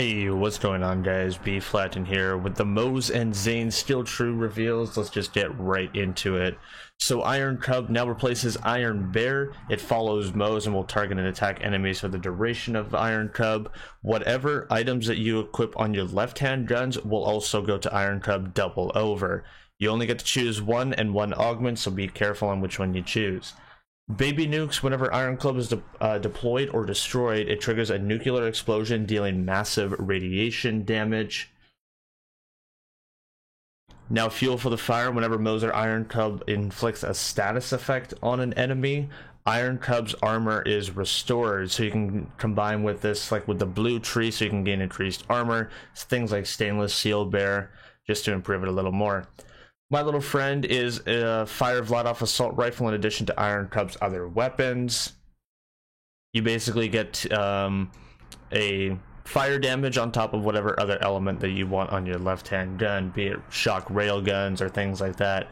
Hey, what's going on, guys? B Flatten here with the Moze and Zane Still True reveals. Let's just get right into it. So Iron Cub now replaces Iron Bear. It follows Moze and will target and attack enemies for the duration of Iron Cub. Whatever items that you equip on your left-hand guns will also go to Iron Cub double over. You only get to choose one and one augment, so be careful on which one you choose. Baby nukes, whenever Iron Club is deployed or destroyed, it triggers a nuclear explosion dealing massive radiation damage. Now fuel for the fire, whenever Moze or Iron Cub inflicts a status effect on an enemy, Iron Cub's armor is restored, so you can combine with this like with the blue tree so you can gain increased armor, things like stainless steel bear, just to improve it a little more. My little friend is a Fire Vladof assault rifle in addition to Iron Cub's other weapons. You basically get a fire damage on top of whatever other element that you want on your left-hand gun, be it shock rail guns or things like that.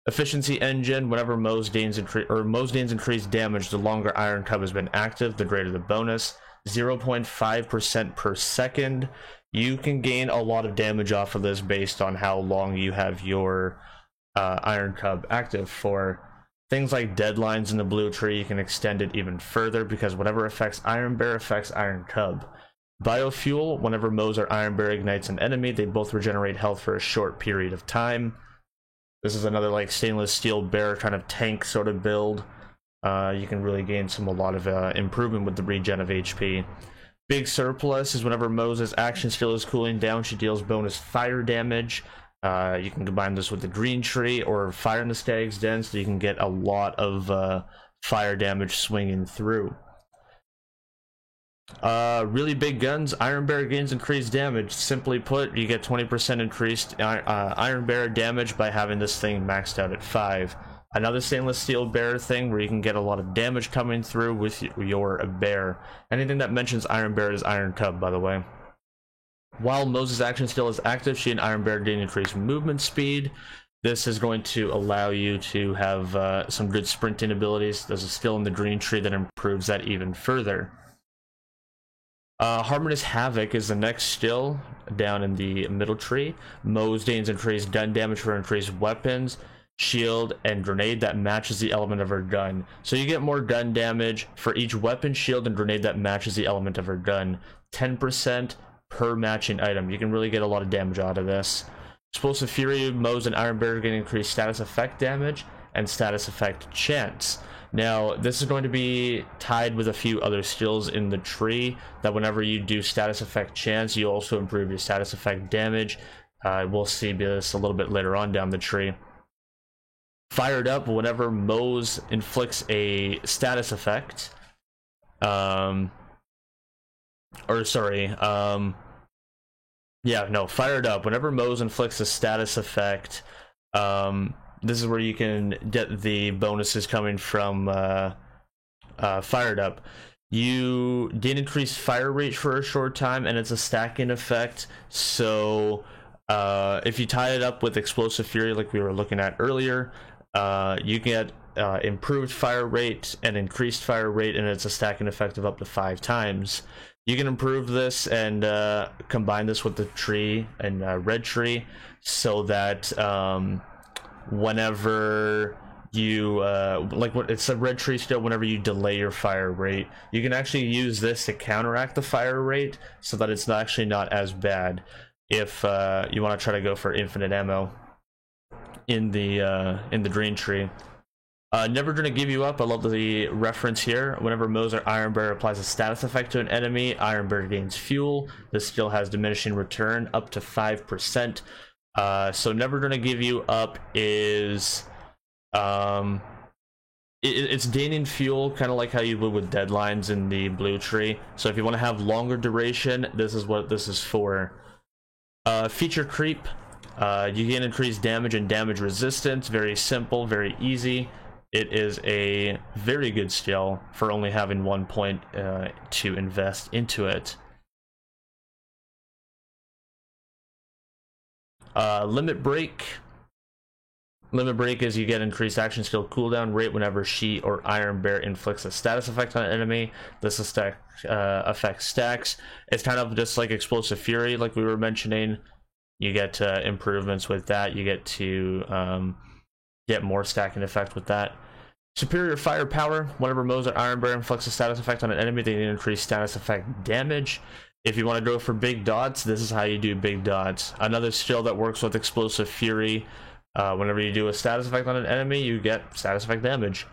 Efficiency engine, whenever Moze gains increased damage, the longer Iron Cub has been active, the greater the bonus. 0.5% per second. You can gain a lot of damage off of this based on how long you have your Iron Cub active for. Things like deadlines in the blue tree, you can extend it even further because whatever affects Iron Bear affects Iron Cub. Biofuel, whenever Moze or Iron Bear ignites an enemy, they both regenerate health for a short period of time. This is another like stainless steel bear kind of tank sort of build. You can really gain a lot of improvement with the regen of HP. Big surplus is whenever Moze's action skill is cooling down, she deals bonus fire damage. You can combine this with the green tree or fire in the stag's den, so you can get a lot of fire damage swinging through. Really big guns, Iron Bear gains increased damage. Simply put, you get 20% increased Iron Bear damage by having this thing maxed out at 5. Another stainless steel bear thing where you can get a lot of damage coming through with your bear. Anything that mentions Iron Bear is Iron Cub, by the way. While Moze's action still is active, she and Iron Bear gain increased movement speed. This is going to allow you to have some good sprinting abilities. There's a skill in the green tree that improves that even further. Harmonious Havoc is the next skill down in the middle tree. Moze gains increased gun damage for increased weapons, shield, and grenade that matches the element of her gun. So you get more gun damage for each weapon, shield, and grenade that matches the element of her gun. 10% per matching item. You can really get a lot of damage out of this. Explosive Fury, Moze and Iron Bear get increased status effect damage and status effect chance. Now, this is going to be tied with a few other skills in the tree that whenever you do status effect chance, you also improve your status effect damage. We'll see this a little bit later on down the tree. Fired Up, whenever Moze inflicts a status effect, Fired Up, whenever Moze inflicts a status effect, this is where you can get the bonuses coming from Fired Up. You gain increased fire rate for a short time, and it's a stacking effect, so if you tie it up with Explosive Fury like we were looking at earlier, you get improved fire rate and increased fire rate, and it's a stacking effect of up to 5 times. You can improve this and combine this with the tree and red tree so that whenever you it's a red tree still, whenever you delay your fire rate, you can actually use this to counteract the fire rate so that it's actually not as bad if you want to try to go for infinite ammo in the green tree. Never Gonna Give You Up, I love the reference here. Whenever Moze or Iron Bear applies a status effect to an enemy, Iron Bear gains fuel. This skill has diminishing return up to 5%. So Never Gonna Give You Up is it's gaining fuel, kind of like how you would with deadlines in the blue tree. So if you want to have longer duration, this is what this is for. Feature Creep, you gain increased damage and damage resistance. Very simple, very easy. It is a very good skill for only having 1 point to invest into it. Limit Break, Limit Break is you get increased action skill cooldown rate whenever she or Iron Bear inflicts a status effect on an enemy. This effect stacks. It's kind of just like Explosive Fury, like we were mentioning. You get improvements with that. You get to get more stacking effect with that. Superior Firepower. Whenever Mo's or Iron Bear inflicts a status effect on an enemy, they need increased status effect damage. If you want to go for big dots, this is how you do big dots. Another skill that works with Explosive Fury. Whenever you do a status effect on an enemy, you get status effect damage.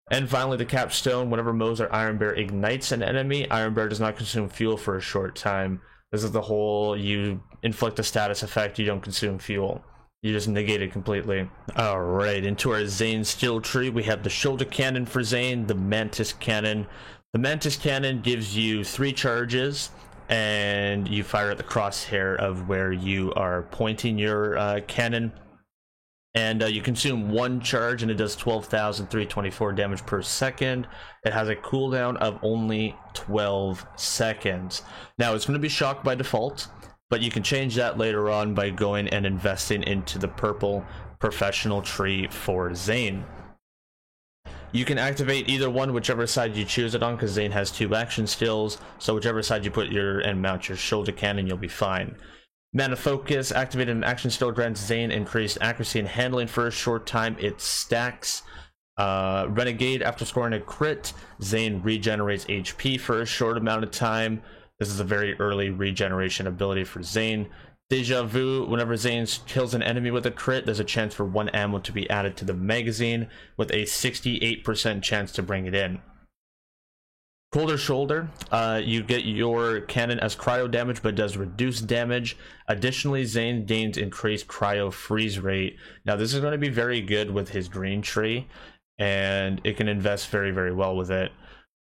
And finally, the Capstone. Whenever Mo's or Iron Bear ignites an enemy, Iron Bear does not consume fuel for a short time. This is the whole, you inflict a status effect, you don't consume fuel. You just negate it completely. Alright, into our Zane skill tree, we have the Shoulder Cannon for Zane, the Mantis Cannon. The Mantis Cannon gives you 3 charges, and you fire at the crosshair of where you are pointing your cannon. And you consume 1 charge, and it does 12,324 damage per second. It has a cooldown of only 12 seconds. Now, it's going to be shock by default, but you can change that later on by going and investing into the purple professional tree for Zane. You can activate either one, whichever side you choose it on, because Zane has 2 action skills, so whichever side you put and mount your shoulder cannon, you'll be fine. Mana Focus, activated an action skill, grants Zane increased accuracy and handling for a short time. It stacks. Renegade, after scoring a crit, Zane regenerates HP for a short amount of time. This is a very early regeneration ability for Zane. Deja Vu, whenever Zane kills an enemy with a crit, there's a chance for 1 ammo to be added to the magazine, with a 68% chance to bring it in. Colder Shoulder, you get your cannon as cryo damage, but does reduced damage. Additionally, Zane gains increased cryo freeze rate. Now, this is going to be very good with his green tree, and it can invest very, very well with it.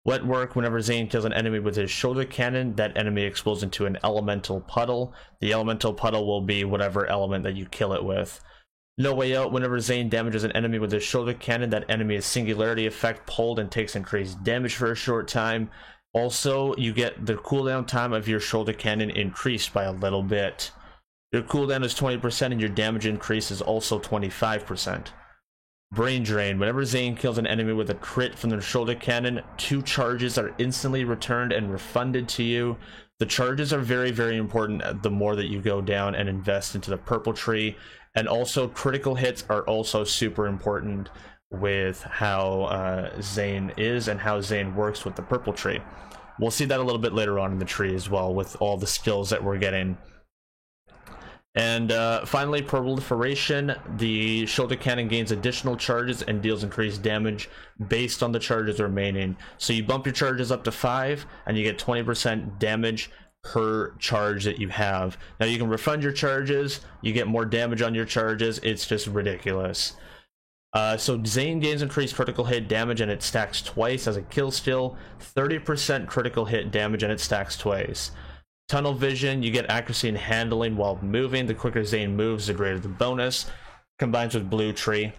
Wet Work, whenever Zane kills an enemy with his shoulder cannon, that enemy explodes into an elemental puddle. The elemental puddle will be whatever element that you kill it with. No Way Out, whenever Zane damages an enemy with his shoulder cannon, that enemy is singularity effect pulled and takes increased damage for a short time. Also, you get the cooldown time of your shoulder cannon increased by a little bit. Your cooldown is 20% and your damage increase is also 25%. Brain Drain, whenever Zane kills an enemy with a crit from the shoulder cannon, 2 charges are instantly returned and refunded to you. The charges are very, very important the more that you go down and invest into the purple tree. And also, critical hits are also super important with how Zane is and how Zane works with the purple tree. We'll see that a little bit later on in the tree as well, with all the skills that we're getting. And finally, Proliferation. The shoulder cannon gains additional charges and deals increased damage based on the charges remaining. So you bump your charges up to 5, and you get 20% damage per charge that you have. Now, you can refund your charges, you get more damage on your charges. It's just ridiculous. So Zane gains increased critical hit damage, and it stacks twice as a kill skill. 30% critical hit damage, and it stacks twice. Tunnel Vision, you get accuracy and handling while moving. The quicker Zane moves, the greater the bonus. Combines with Blue Tree.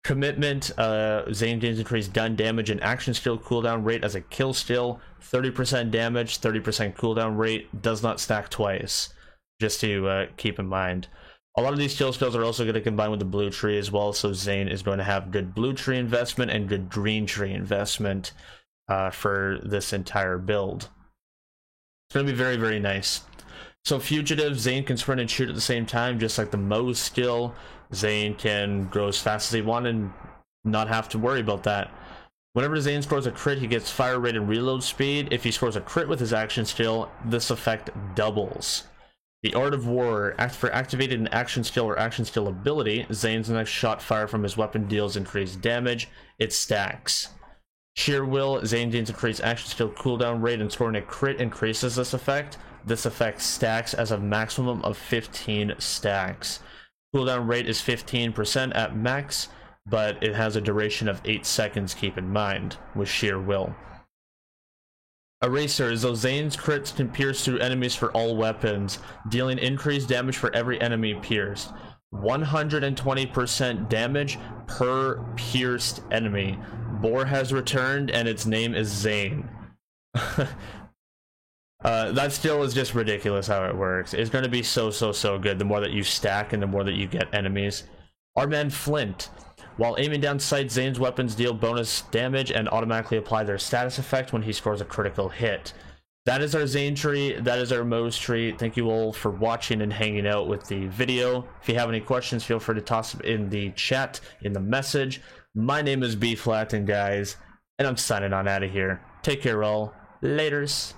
Commitment, Zane gains increased gun damage and action skill cooldown rate as a kill skill. 30% damage, 30% cooldown rate, does not stack twice, just to keep in mind. A lot of these skill skills are also going to combine with the Blue Tree as well, so Zane is going to have good Blue Tree investment and good Green Tree investment for this entire build. It's going to be very, very nice. So Fugitive, Zane can sprint and shoot at the same time, just like the Mo's skill. Zane can grow as fast as he wants and not have to worry about that. Whenever Zane scores a crit, he gets fire rate and reload speed. If he scores a crit with his action skill, this effect doubles. The Art of War, for activated an action skill or action skill ability, Zane's next shot fired from his weapon deals increased damage. It stacks. Sheer Will, Zane gains increased action skill cooldown rate, and scoring a crit increases this effect. This effect stacks as a maximum of 15 stacks. Cooldown rate is 15% at max, but it has a duration of 8 seconds, keep in mind, with Sheer Will. Eraser, though Zane's crits can pierce through enemies for all weapons, dealing increased damage for every enemy pierced. 120% damage per pierced enemy. Boar has returned, and its name is Zane. That still is just ridiculous how it works. It's going to be so good the more that you stack and the more that you get enemies. Our man Flint. While aiming down sight, Zane's weapons deal bonus damage and automatically apply their status effect when he scores a critical hit. That is our Zane tree. That is our Moze tree. Thank you all for watching and hanging out with the video. If you have any questions, feel free to toss them in the chat, in the message. My name is B Flatten, guys, and I'm signing on out of here. Take care, all. Laters.